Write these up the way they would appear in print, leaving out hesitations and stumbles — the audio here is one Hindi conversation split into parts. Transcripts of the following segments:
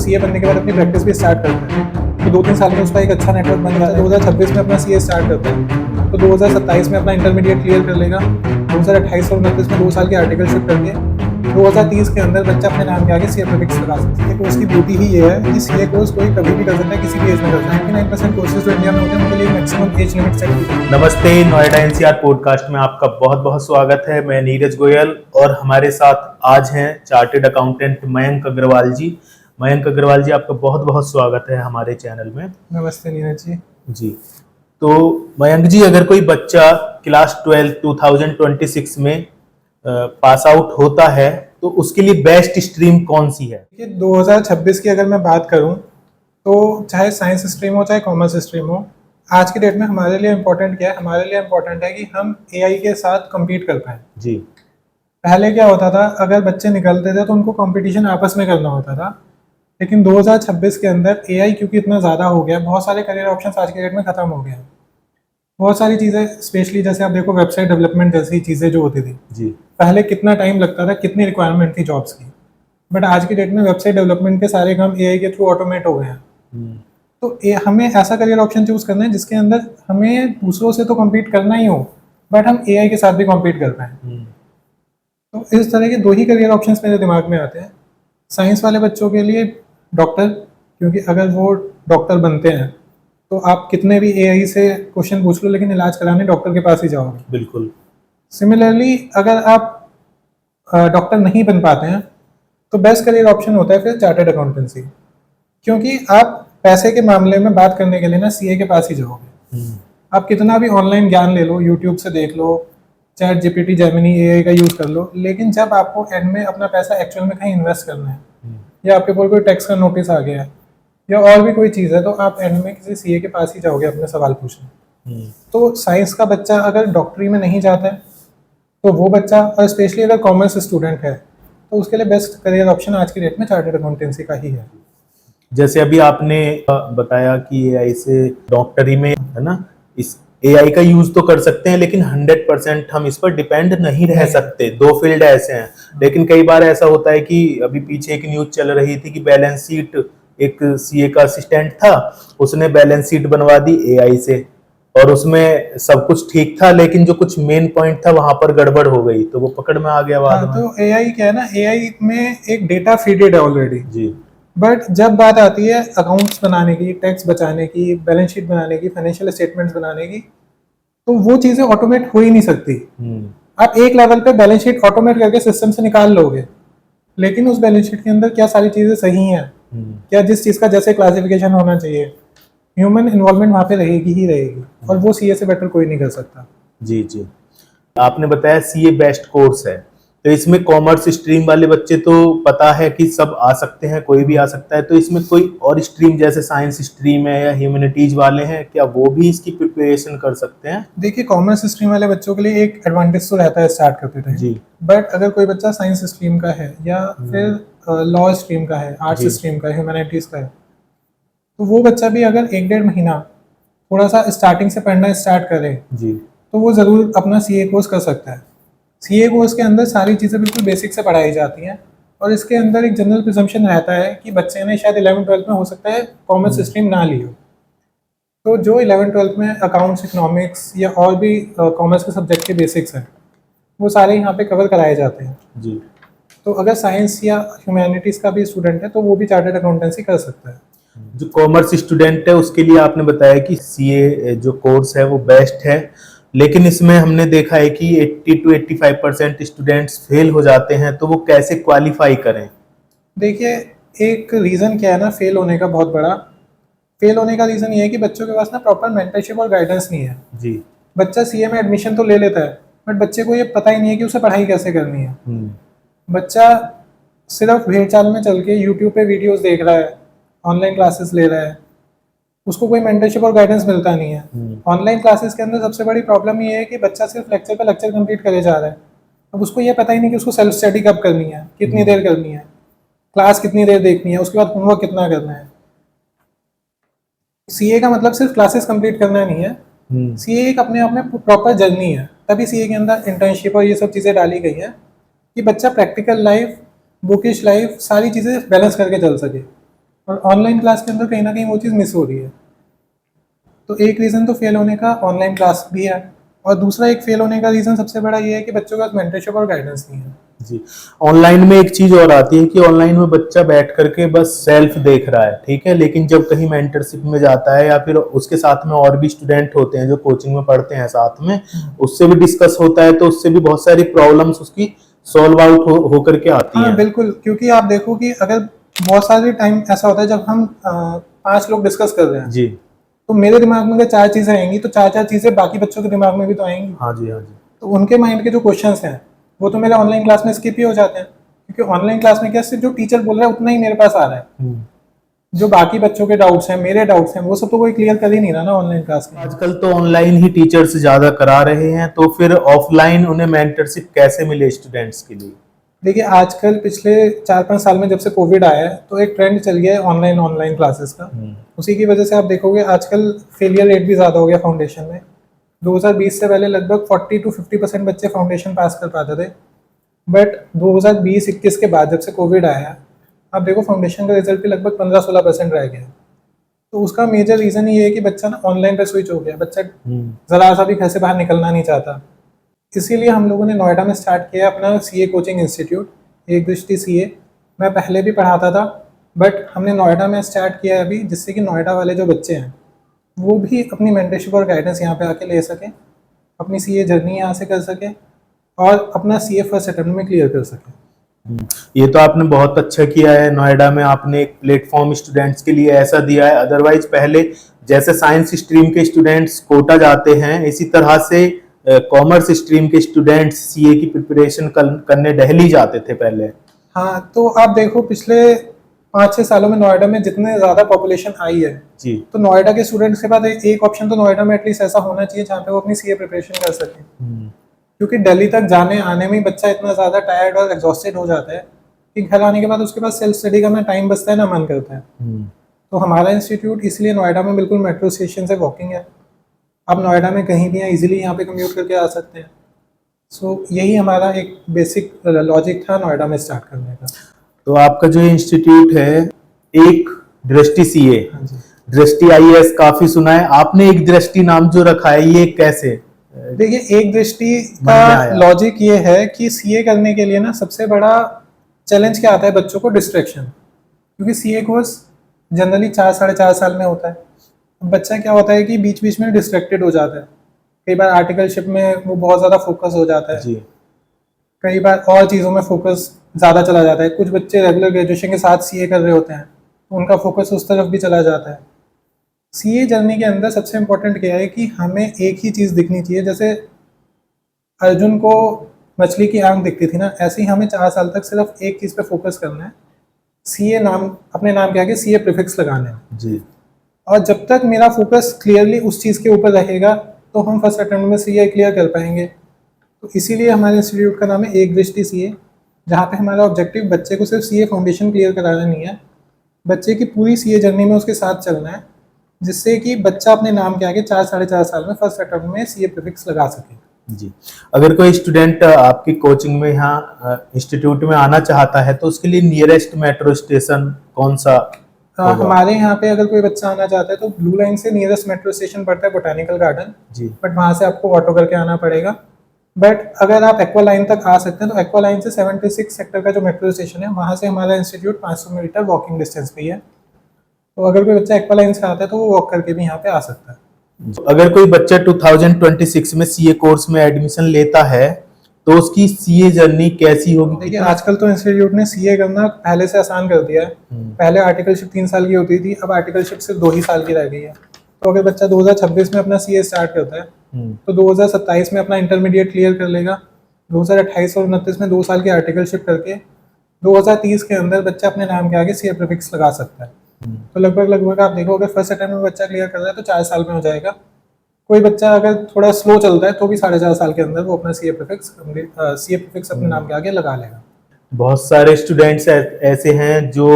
सीए बनने के बाद अपनी प्रैक्टिस भी स्टार्ट करता है तो 2-3 साल में उसका एक अच्छा नेटवर्क बन जाता है। 2026 में अपना सीए स्टार्ट करता है तो 2027 में अपना इंटरमीडिएट क्लियर कर लेगा। 2028 और 29 में 2 साल के आर्टिकलशिप करके 2030 के अंदर बच्चा अपने नाम के आगे सीए प्रीफिक्स लगा सकता है। कोर्स की ब्यूटी ही ये है कि सीए कोर्स कोई कभी भी कर सकता है, किसी भी एज में कर सकता है। 99% कोर्सेज जो इंडिया में होते हैं उनके लिए मैक्सिमम एज लिमिट सेट की है। नमस्ते, नोएडा एनसीआर पॉडकास्ट में आपका बहुत बहुत स्वागत है। मैं नीरज गोयल और हमारे साथ आज हैं चार्टेड अकाउंटेंट मयंक अग्रवाल जी। मयंक अग्रवाल जी, आपका बहुत बहुत स्वागत है हमारे चैनल में। नमस्ते नीरज जी। जी, तो मयंक जी, अगर कोई बच्चा क्लास 12 2026 में पास आउट होता है तो उसके लिए बेस्ट स्ट्रीम कौन सी है? 2026 की अगर मैं बात करूं तो चाहे साइंस स्ट्रीम हो चाहे कॉमर्स स्ट्रीम हो, आज के डेट में हमारे लिए इम्पोर्टेंट क्या है? हमारे लिए इम्पोर्टेंट है कि हम एआई के साथ compete कर पाएँ। जी। पहले क्या होता था, अगर बच्चे निकलते थे तो उनको कंपटीशन आपस में करना होता था, लेकिन 2026 के अंदर एआई क्योंकि इतना ज़्यादा हो गया, बहुत सारे करियर ऑप्शंस आज के डेट में ख़त्म हो गए हैं। बहुत सारी चीज़ें, स्पेशली जैसे आप देखो वेबसाइट डेवलपमेंट जैसी चीज़ें जो होती थी, जी। पहले कितना टाइम लगता था, कितनी रिक्वायरमेंट थी जॉब्स की, बट आज की डेट में वेबसाइट डेवलपमेंट के सारे काम एआई के थ्रू ऑटोमेट हो गए हैं। तो हमें ऐसा करियर ऑप्शन चूज करना है जिसके अंदर हमें दूसरों से तो compete करना ही हो, बट हम एआई के साथ भी compete कर पाएँ। तो इस तरह के 2 ही करियर ऑप्शंस मेरे दिमाग में आते हैं। साइंस वाले बच्चों के लिए डॉक्टर, क्योंकि अगर वो डॉक्टर बनते हैं तो आप कितने भी एआई से क्वेश्चन पूछ लो लेकिन इलाज कराने डॉक्टर के पास ही जाओगे। बिल्कुल। सिमिलरली अगर आप डॉक्टर नहीं बन पाते हैं तो बेस्ट करियर ऑप्शन होता है फिर चार्टर्ड अकाउंटेंसी, क्योंकि आप पैसे के मामले में बात करने के लिए ना सीए के पास ही जाओगे। आप कितना भी ऑनलाइन ज्ञान ले लो, यूट्यूब से देख लो, चैट जीपीटी, जेमिनी, एआई का यूज़ कर लो, लेकिन जब आपको एंड में अपना पैसा एक्चुअल में कहीं इन्वेस्ट करना है या आपके ऊपर कोई टैक्स का नोटिस आ गया है या और भी कोई चीज़ है, तो आप एंड में किसी सीए के पास ही जाओगे अपने सवाल पूछने। तो साइंस का बच्चा अगर डॉक्टरी में नहीं जाता है तो वो बच्चा, और स्पेशली अगर कॉमर्स स्टूडेंट है, तो उसके लिए बेस्ट करियर ऑप्शन आज की डेट में चार्टर्ड अकाउंटेंसी का ही है। जैसे अभी आपने बताया कि एआई से डॉक्टरी में, है ना, इस एआई का यूज तो कर सकते हैं लेकिन 100% हम इस पर डिपेंड नहीं रह सकते। 2 फील्ड ऐसे हैं। लेकिन कई बार ऐसा होता है कि अभी पीछे एक न्यूज चल रही थी कि बैलेंस शीट, एक सीए का असिस्टेंट था, उसने बैलेंस शीट बनवा दी एआई से और उसमें सब कुछ ठीक था, लेकिन जो कुछ मेन पॉइंट था वहां पर गड़बड़ हो गई तो वो पकड़ में आ गया बाद में। तो एआई क्या है ना, एआई में एक डेटा फीडेड है ऑलरेडी जी। बट जब बात आती है अकाउंट्स बनाने की, टैक्स बचाने की, बैलेंस शीट बनाने की, फाइनेंशियल स्टेटमेंट्स बनाने की, तो वो चीज़ें ऑटोमेट हो ही नहीं सकती। आप एक लेवल पे बैलेंस शीट ऑटोमेट करके सिस्टम से निकाल लोगे, लेकिन उस बैलेंस शीट के अंदर क्या सारी चीज़ें सही हैं, क्या जिस चीज़ का जैसे क्लासिफिकेशन होना चाहिए, ह्यूमन इन्वॉल्वमेंट वहाँ पे रहेगी ही रहेगी, और वो सीए से बेटर कोई नहीं कर सकता। जी जी। आपने बताया सीए बेस्ट कोर्स है, तो इसमें कॉमर्स स्ट्रीम वाले बच्चे तो पता है कि सब आ सकते हैं, कोई भी आ सकता है, तो इसमें कोई और स्ट्रीम जैसे साइंस स्ट्रीम है या ह्यूमैनिटीज वाले हैं, क्या वो भी इसकी प्रिपरेशन कर सकते हैं? देखिए, कॉमर्स स्ट्रीम वाले बच्चों के लिए एक एडवांटेज तो रहता है स्टार्ट करते टाइम जी। बट अगर कोई बच्चा साइंस स्ट्रीम का है या फिर लॉ स्ट्रीम का है, आर्ट्स स्ट्रीम का है, ह्यूमैनिटीज का है, तो वो बच्चा भी अगर 1-1.5 महीना थोड़ा सा स्टार्टिंग से पढ़ना स्टार्ट करे जी, तो वो ज़रूर अपना सीए कोर्स कर सकता है। सीए कोर्स के अंदर सारी चीज़ें बिल्कुल बेसिक से पढ़ाई जाती हैं, और इसके अंदर एक जनरल प्रिजम्पशन रहता है कि बच्चे ने शायद 11th-12th में हो सकता है कॉमर्स स्ट्रीम ना ली हो, तो जो 11th-12th में अकाउंट्स, इकोनॉमिक्स या और भी कॉमर्स के सब्जेक्ट के बेसिक्स हैं वो सारे यहाँ पे कवर कराए जाते हैं। जी। तो अगर साइंस या ह्यूमैनिटीज़ का भी स्टूडेंट है तो वो भी चार्टर्ड अकाउंटेंसी कर सकता है। जो कॉमर्स स्टूडेंट है उसके लिए आपने बताया कि सीए जो कोर्स है वो बेस्ट है, लेकिन इसमें हमने देखा है कि 80 to 85% स्टूडेंट्स फेल हो जाते हैं, तो वो कैसे क्वालिफाई करें? देखिए, एक रीज़न क्या है ना फेल होने का, बहुत बड़ा फेल होने का रीज़न ये है कि बच्चों के पास ना प्रॉपर मेंटरशिप और गाइडेंस नहीं है। जी। बच्चा सीए में एडमिशन तो ले लेता है बट बच्चे को ये पता ही नहीं है कि उसे पढ़ाई कैसे करनी है। बच्चा सिर्फ भेड़ चाल में चल के यूट्यूब पे वीडियोस देख रहा है, ऑनलाइन क्लासेस ले रहा है, उसको कोई मेंटरशिप और गाइडेंस मिलता नहीं है। ऑनलाइन क्लासेस के अंदर सबसे बड़ी प्रॉब्लम ये है कि बच्चा सिर्फ लेक्चर पे लेक्चर कंप्लीट करे जा रहा है, अब उसको ये पता ही नहीं कि उसको सेल्फ स्टडी कब करनी है, कितनी देर करनी है, क्लास कितनी देर देखनी है, उसके बाद होमवर्क कितना करना है। सीए का मतलब सिर्फ क्लासेस कंप्लीट करना नहीं है, सीए एक अपने आप में प्रॉपर जर्नी है। तभी सीए के अंदर इंटर्नशिप और ये सब चीज़ें डाली गई हैं कि बच्चा प्रैक्टिकल लाइफ, बुकिश लाइफ, सारी चीज़ें बैलेंस करके चल सके। और ऑनलाइन क्लास के अंदर कहीं ना कहीं वो चीज़ मिस हो रही है। तो एक रीज़न तो फेल होने का ऑनलाइन क्लास भी है, और दूसरा एक फेल होने का रीज़न सबसे बड़ा ये है कि बच्चों के पास मेंटरशिप और गाइडेंस नहीं है। जी। ऑनलाइन में एक चीज और आती है कि ऑनलाइन में बच्चा बैठ करके बस सेल्फ देख रहा है, ठीक है, लेकिन जब कहीं मेंटरशिप में जाता है या फिर उसके साथ में और भी स्टूडेंट होते हैं जो कोचिंग में पढ़ते हैं साथ में, उससे भी डिस्कस होता है, तो उससे भी बहुत सारी प्रॉब्लम्स उसकी सॉल्व आउट हो करके आती हाँ हैं। बिल्कुल, क्योंकि आप देखो कि अगर बहुत सारे टाइम ऐसा होता है जब हम 5 लोग डिस्कस कर रहे हैं, जी। तो मेरे दिमाग में अगर 4 चीज़ें आएंगी तो 4 चीज़ें बाकी बच्चों के दिमाग में भी तो आएंगी। हाँ जी, हाँ जी। तो उनके माइंड के जो क्वेश्चंस हैं वो तो मेरे ऑनलाइन क्लास में स्किप ही हो जाते हैं, क्योंकि ऑनलाइन क्लास में क्या सिर्फ जो टीचर बोल रहा है उतना ही मेरे पास आ रहा है। हम्म। जो बाकी बच्चों के डाउट्स हैं, मेरे डाउट्स हैं, वो सब तो कोई क्लियर कर ही नहीं रहा ना ऑनलाइन क्लास में। आजकल तो ऑनलाइन ही टीचर्स ज्यादा करा रहे हैं, तो फिर ऑफलाइन उन्हें मेंटरशिप कैसे मिले स्टूडेंट्स के लिए? देखिए आजकल पिछले 4-5 साल में जब से कोविड आया है तो एक ट्रेंड चल गया है ऑनलाइन क्लासेस का। उसी की वजह से आप देखोगे आजकल फेलियर रेट भी ज़्यादा हो गया फाउंडेशन में। 2020 से पहले लगभग 40 to 50% बच्चे फाउंडेशन पास कर पाते थे, बट 2020-21 के बाद जब से कोविड आया, आप देखो फाउंडेशन का रिजल्ट भी लगभग 15-16% रह गया। तो उसका मेजर रीज़न ये है कि बच्चा ना ऑनलाइन पे स्विच हो गया, बच्चा ज़रा सा भी घर से बाहर निकलना नहीं चाहता। इसीलिए हम लोगों ने नोएडा में स्टार्ट किया अपना सीए कोचिंग इंस्टीट्यूट, एक दृष्टि सीए। मैं पहले भी पढ़ाता था, बट हमने नोएडा में स्टार्ट किया है अभी, जिससे कि नोएडा वाले जो बच्चे हैं वो भी अपनी मेंटरशिप और गाइडेंस यहाँ पे आके ले सकें, अपनी सीए जर्नी यहाँ से कर सकें और अपना सीए फर्स्ट अटेम्प्ट में क्लियर कर सकें। ये तो आपने बहुत अच्छा किया है, नोएडा में आपने एक प्लेटफॉर्म स्टूडेंट्स के लिए ऐसा दिया है। अदरवाइज पहले जैसे साइंस स्ट्रीम के स्टूडेंट्स कोटा जाते हैं, इसी तरह से कॉमर्स स्ट्रीम के स्टूडेंट्स सीए की प्रिपरेशन करने दिल्ली जाते थे पहले। हाँ, तो आप देखो पिछले 5-6 सालों में नोएडा में जितने ज़्यादा पॉपुलेशन आई है जी। तो नोएडा के स्टूडेंट्स के पास एक ऑप्शन तो नोएडा में एटलीस्ट ऐसा होना चाहिए जहाँ पे वो अपनी सीए प्रिपरेशन कर सकें, क्योंकि दिल्ली तक जाने आने में बच्चा इतना ज़्यादा टायर्ड और एग्जॉस्टेड हो जाता है कि घर आने के बाद उसके पास सेल्फ स्टडी का ना टाइम बचता है ना मन करता है। तो हमारा इंस्टीट्यूट इसलिए नोएडा में बिल्कुल मेट्रो स्टेशन से वॉकिंग है, आप नोएडा में कहीं भी इजीली यहाँ पे कम्यूट करके आ सकते हैं। सो यही हमारा एक बेसिक लॉजिक था नोएडा में स्टार्ट करने का। तो आपका जो इंस्टीट्यूट है एक दृष्टि सीए, हाँ जी। दृष्टि आईएएस काफी सुना है आपने, एक दृष्टि नाम जो रखा है ये कैसे? देखिए एक दृष्टि मन में आया? का लॉजिक ये है कि सीए करने के लिए ना सबसे बड़ा चैलेंज क्या आता है बच्चों को, डिस्ट्रैक्शन। क्योंकि सीए कोर्स जनरली 4-4.5 साल में होता है। अब बच्चा क्या होता है कि बीच बीच में डिस्ट्रैक्टेड हो जाता है, कई बार आर्टिकलशिप में वो बहुत ज़्यादा फोकस हो जाता है जी। कई बार और चीज़ों में फोकस ज़्यादा चला जाता है। कुछ बच्चे रेगुलर ग्रेजुएशन के साथ सीए कर रहे होते हैं तो उनका फोकस उस तरफ भी चला जाता है। सीए जर्नी के अंदर सबसे इम्पोर्टेंट क्या है कि हमें एक ही चीज़ दिखनी चाहिए। जैसे अर्जुन को मछली की आंख दिखती थी ना, ऐसे ही हमें 4 साल तक सिर्फ एक चीज़ पे फोकस करना है, सीए नाम, अपने नाम के आगे सीए प्रीफिक्स लगाने हैं जी। और जब तक मेरा फोकस क्लियरली उस चीज़ के ऊपर रहेगा तो हम फर्स्ट अटेम्प्ट में सीए क्लियर कर पाएंगे। तो इसीलिए हमारे इंस्टीट्यूट का नाम है एक दृष्टि सीए, जहाँ पे हमारा ऑब्जेक्टिव बच्चे को सिर्फ सीए फाउंडेशन क्लियर कराना नहीं है, बच्चे की पूरी सीए जर्नी में उसके साथ चलना है, जिससे कि बच्चा अपने नाम के आगे 4-4.5 साल में फर्स्ट अटेम्प्ट में सीए प्रीफिक्स लगा सके। जी। अगर कोई स्टूडेंट आपकी कोचिंग में यहाँ इंस्टीट्यूट में आना चाहता है तो उसके लिए नियरेस्ट मेट्रो स्टेशन कौन सा होगा? हमारे यहाँ पे अगर कोई बच्चा आना चाहता है तो ब्लू लाइन से नियरेस्ट मेट्रो स्टेशन पड़ता है बोटानिकल गार्डन जी। बट वहाँ से आपको ऑटो करके आना पड़ेगा। बट अगर आप एक्वा लाइन तक आ सकते हैं तो एक्वा लाइन से 76 सेक्टर का जो मेट्रो स्टेशन है वहाँ से हमारा इंस्टीट्यूट 500 मीटर वॉकिंग डिस्टेंस पे ही है। तो अगर कोई बच्चा एक्वा लाइन से आता है तो वो वॉक करके भी यहाँ पे आ सकता है। अगर कोई बच्चा 2026 में सीए कोर्स में एडमिशन लेता है तो उसकी सीए जर्नी कैसी होगी? देखिए आजकल तो इंस्टीट्यूट ने सीए करना पहले से आसान कर दिया है। पहले आर्टिकलशिप 3 साल की होती थी, अब आर्टिकलशिप सिर्फ 2 ही साल की रह गई है। तो अगर बच्चा 2026 में अपना सीए स्टार्ट करता है तो 2027 में अपना इंटरमीडिएट क्लियर कर लेगा, 2028 और 29 में 2 साल की आर्टिकलशिप करके 2030 के अंदर बच्चा अपने नाम के आगे सीए प्रीफिक्स लगा सकता है। तो लगभग आप देखो अगर फर्स्ट अटेम्प्ट में बच्चा क्लियर कर रहा है तो 4 साल में हो जाएगा। कोई बच्चा अगर थोड़ा स्लो चलता है तो भी 4.5 साल के अंदर वो अपना सीए प्रीफिक्स अपने नाम के आगे लगा लेगा। बहुत सारे स्टूडेंट्स ऐसे हैं जो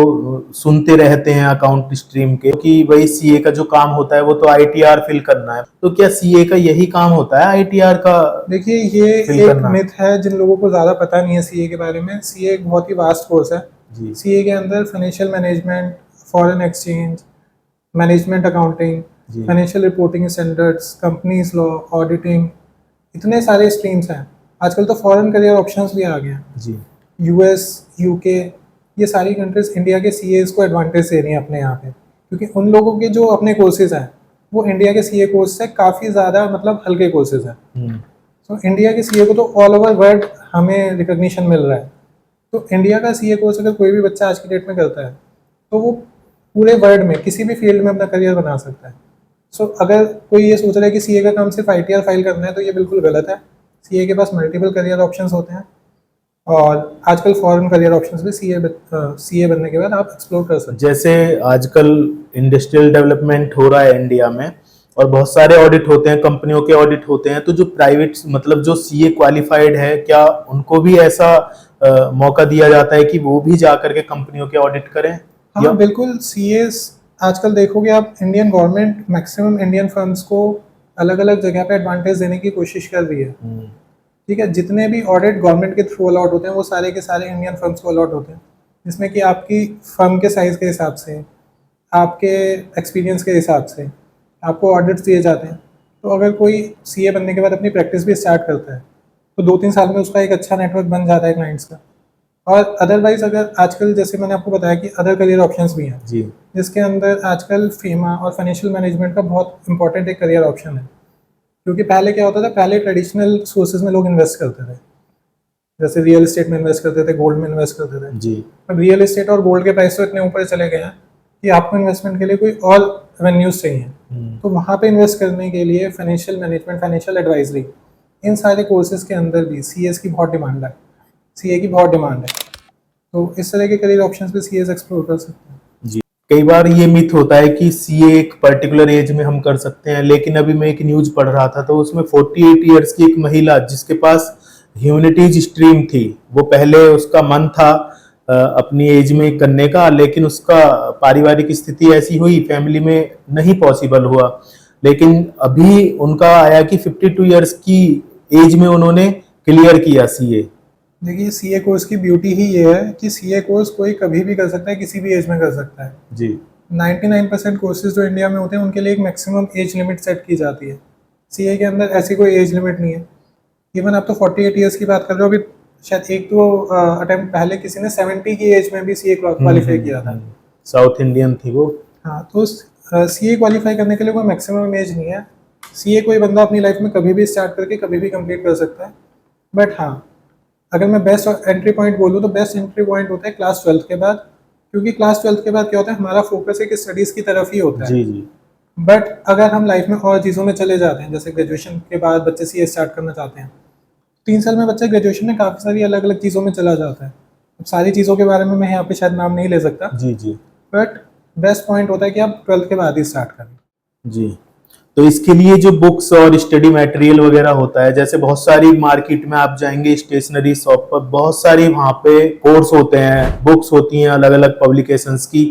सुनते रहते हैं अकाउंट स्ट्रीम के कि भाई सीए का जो काम होता है वो तो आईटीआर फिल करना है, तो क्या सीए का यही काम होता है आईटीआर का? देखिए ये एक मिथ है जिन लोगों को ज़्यादा पता नहीं है सीए के बारे में। सीए एक बहुत ही वास्ट कोर्स है। सीए के अंदर financial management, foreign exchange, management accounting, जी financial reporting standards, companies law, auditing, इतने सारे स्ट्रीम्स हैं। आजकल तो फॉरेन करियर ऑप्शंस भी आ गए हैं। जी यूएस, यूके, ये सारी कंट्रीज इंडिया के सीएस को एडवांटेज दे रही हैं अपने यहाँ पे, क्योंकि उन लोगों के जो अपने कोर्सेज हैं वो इंडिया के सीए कोर्स से काफ़ी ज़्यादा मतलब हल्के कोर्सेज हैं। हम्म, तो इंडिया के सीए को तो ऑल ओवर वर्ल्ड हमें रिकग्निशन मिल रहा है। तो इंडिया का सीए कोर्स अगर कोई भी बच्चा आज की डेट में करता है तो वो पूरे वर्ल्ड में किसी भी फील्ड में अपना करियर बना सकता है। सो अगर कोई ये सोच रहा है कि सीए का काम सिर्फ आईटीआर फाइल करना है तो ये बिल्कुल गलत है। सीए के पास मल्टीपल करियर ऑप्शंस होते हैं और आजकल फॉरेन करियर ऑप्शंस भी सीए बनने के बाद आप एक्सप्लोर कर सकते जैसे आजकल इंडस्ट्रियल डेवलपमेंट हो रहा है इंडिया में और बहुत सारे ऑडिट होते हैं, कंपनियों के ऑडिट होते हैं, तो जो प्राइवेट मतलब जो सीए क्वालिफाइड है, क्या उनको भी ऐसा मौका दिया जाता है कि वो भी जा करके कंपनियों के ऑडिट करें? हैं। हाँ बिल्कुल, सीएस आजकल देखोगे आप, Indian government maximum Indian firms को अलग अलग जगह पे एडवांटेज देने की कोशिश कर रही है। ठीक है, जितने भी ऑडिट गवर्नमेंट के थ्रू अलॉट होते हैं वो सारे के सारे इंडियन फर्म्स को अलॉट होते हैं, जिसमें कि आपकी फर्म के साइज़ के हिसाब से, आपके एक्सपीरियंस के हिसाब से आपको ऑडिट्स दिए जाते हैं। तो अगर कोई सीए बनने के बाद अपनी प्रैक्टिस भी स्टार्ट करता है तो 2-3 साल में उसका एक अच्छा नेटवर्क बन जाता है क्लाइंट्स का। और अदरवाइज अगर आजकल जैसे मैंने आपको बताया कि अदर करियर ऑप्शंस भी हैं, जी जिसके अंदर आजकल फीमा और फाइनेंशियल मैनेजमेंट का बहुत इंपॉर्टेंट एक करियर ऑप्शन है। क्योंकि पहले क्या होता था, पहले ट्रेडिशनल सोर्सेज में लोग इन्वेस्ट करते थे, जैसे रियल एस्टेट में इन्वेस्ट करते थे, गोल्ड में इन्वेस्ट करते थे। जी अब रियल एस्टेट और गोल्ड के प्राइस तो इतने ऊपर चले गए हैं कि आपको इन्वेस्टमेंट के लिए कोई और रेवेन्यूज चाहिए। तो वहाँ पे इन्वेस्ट करने के लिए फाइनेंशियल मैनेजमेंट, फाइनेंशियल एडवाइजरी, इन सारे कोर्सेज के अंदर भी सीएस की बहुत डिमांड है, सीए की बहुत डिमांड है। तो इस तरह के करियर ऑप्शंस भी सीएस एक्सप्लोर कर सकते हैं। जी कई बार ये मिथ होता है कि सीए एक पर्टिकुलर एज में हम कर सकते हैं, लेकिन अभी मैं एक न्यूज पढ़ रहा था तो उसमें 48 इयर्स की एक महिला जिसके पास ह्यूमैनिटीज स्ट्रीम थी, वो पहले उसका मन था अपनी एज में करने का, लेकिन उसका पारिवारिक स्थिति ऐसी हुई, फैमिली में नहीं पॉसिबल हुआ, लेकिन अभी उनका आया कि 52 इयर्स की एज में उन्होंने क्लियर किया सीए। देखिए, सीए कोर्स की ब्यूटी ही ये है कि सीए कोर्स कोई कभी भी कर सकता है, किसी भी एज में कर सकता है। जी 99% कोर्सेज जो इंडिया में होते हैं उनके लिए एक मैक्सिमम एज लिमिट सेट की जाती है। सीए के अंदर ऐसी कोई एज लिमिट नहीं है। इवन आप तो 48 इयर्स की बात कर रहे हो, अभी शायद एक तो अटेम्प्ट पहले किसी ने 70 की एज में भी सीए क्वालिफाई किया था। साउथ इंडियन थी वो। हाँ, तो सीए क्वालिफाई करने के लिए कोई मैक्सिमम एज नहीं है। सीए कोई बंदा अपनी लाइफ में कभी भी स्टार्ट करके कभी भी कंप्लीट कर सकता है। बट हाँ, अगर मैं बेस्ट एंट्री पॉइंट बोलूँ तो बेस्ट एंट्री पॉइंट होता है क्लास 12 के बाद, क्योंकि क्लास 12 के बाद क्या होता है, हमारा फोकस एक स्टडीज़ की तरफ ही होता है। जी जी बट अगर हम लाइफ में और चीज़ों में चले जाते हैं, जैसे ग्रेजुएशन के बाद बच्चे सीए स्टार्ट करना चाहते हैं, 3 साल में बच्चा ग्रेजुएशन में काफ़ी सारी अलग अलग चीज़ों में चला जाता है। अब सारी चीज़ों के बारे में मैं यहाँ पे शायद नाम नहीं ले सकता, जी जी बट बेस्ट पॉइंट होता है कि आप 12th के बाद ही स्टार्ट करें। जी तो इसके लिए जो बुक्स और स्टडी मटेरियल वगैरह होता है, जैसे बहुत सारी मार्केट में आप जाएंगे स्टेशनरी शॉप पर, बहुत सारी वहाँ पे कोर्स होते हैं, बुक्स होती हैं अलग अलग पब्लिकेशंस की,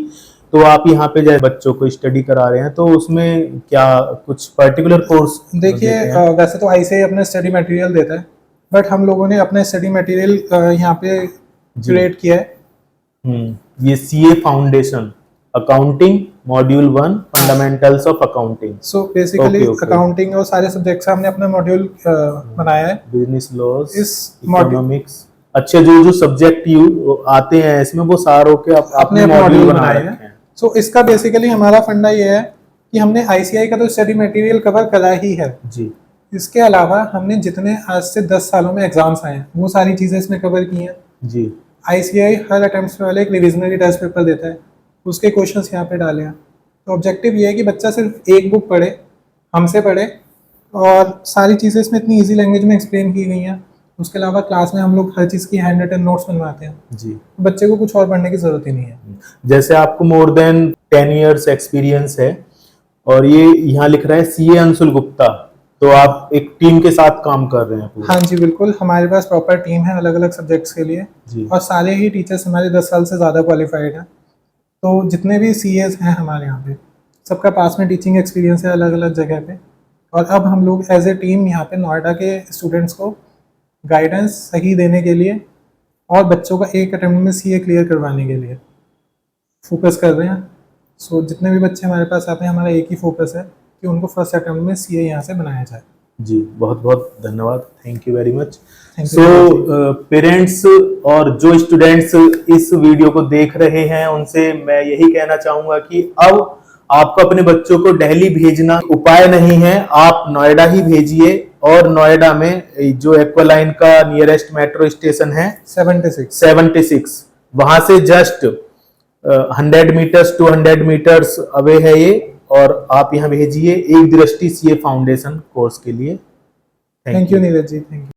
तो आप यहाँ पे जैसे बच्चों को स्टडी करा रहे हैं तो उसमें क्या कुछ पर्टिकुलर कोर्स देखिए, वैसे तो आईसीएआई अपना स्टडी मटेरियल देता है, बट हम लोगों ने अपना स्टडी मटेरियल यहाँ पे क्रिएट किया है। ये CA foundation accounting module 1 fundamentals of accounting. So basically Okay. Accounting और सारे सब्जेक्ट्स हमने अपना मॉड्यूल बनाया है। बिजनेस लॉज, इस module- इकोनॉमिक्स, अच्छे जो जो सब्जेक्ट आते हैं इसमें वो सारों के अपने अपने मॉड्यूल मॉड्यूल बनाए हैं। सो इसका बेसिकली हमारा फंडा ये है कि हमने आईसीआई का तो स्टडी मटेरियल कवर करा ही है। जी इसके अलावा हमने जितने आज से 10 सालों में एग्जाम्स आए हैं वो सारी चीज़ें इसमें कवर की हैं। जी आईसीआई हर अटेम्प्ट से पहले एक रिविजनरी टेस्ट पेपर देता है, उसके क्वेश्चंस यहाँ पे डाले हैं। तो ऑब्जेक्टिव ये है कि बच्चा सिर्फ एक बुक पढ़े, हमसे पढ़े, और सारी चीज़ें इसमें इतनी इजी लैंग्वेज में एक्सप्लेन की गई हैं। उसके अलावा क्लास में हम लोग हर चीज़ की हैंड रिटन नोट्स बनवाते हैं, जी तो बच्चे को कुछ और पढ़ने की ज़रूरत ही नहीं है। जैसे आपको मोर देन 10 इयर्स एक्सपीरियंस है और ये यहाँ लिख रहा है सीए अंशुल गुप्ता, तो आप एक टीम के साथ काम कर रहे हैं पूरा? हाँ जी बिल्कुल, हमारे पास प्रॉपर टीम है अलग अलग सब्जेक्ट्स के लिए, जी और सारे ही टीचर्स हमारे 10 साल से ज़्यादा क्वालिफाइड हैं। तो जितने भी सीएस हैं हमारे यहाँ पे, सबका पास में टीचिंग एक्सपीरियंस है अलग अलग जगह पे। और अब हम लोग एज ए टीम यहाँ पे नोएडा के स्टूडेंट्स को गाइडेंस सही देने के लिए और बच्चों का एक अटेम्प्ट में सीए क्लियर करवाने के लिए फोकस कर रहे हैं। सो जितने भी बच्चे हमारे पास आते हैं, हमारा एक ही फोकस है कि उनको फर्स्ट अटेम्प्ट में सीए यहाँ से बनाया जाए। जी, बहुत बहुत धन्यवाद, thank you very much. Thank you so very parents और जो स्टूडेंट्स इस वीडियो को देख रहे हैं उनसे मैं यही कहना चाहूंगा कि अब आपको अपने बच्चों को दिल्ली भेजना उपाय नहीं है, आप नोएडा ही भेजिए। और नोएडा में जो एक्वालाइन का नियरेस्ट मेट्रो स्टेशन है 76, वहां से जस्ट 100 मीटर्स 200 मीटर्स अवे है ये, और आप यहाँ भेजिए एक दृष्टि सीए फाउंडेशन कोर्स के लिए। Thank you Neeraj ji, thank you.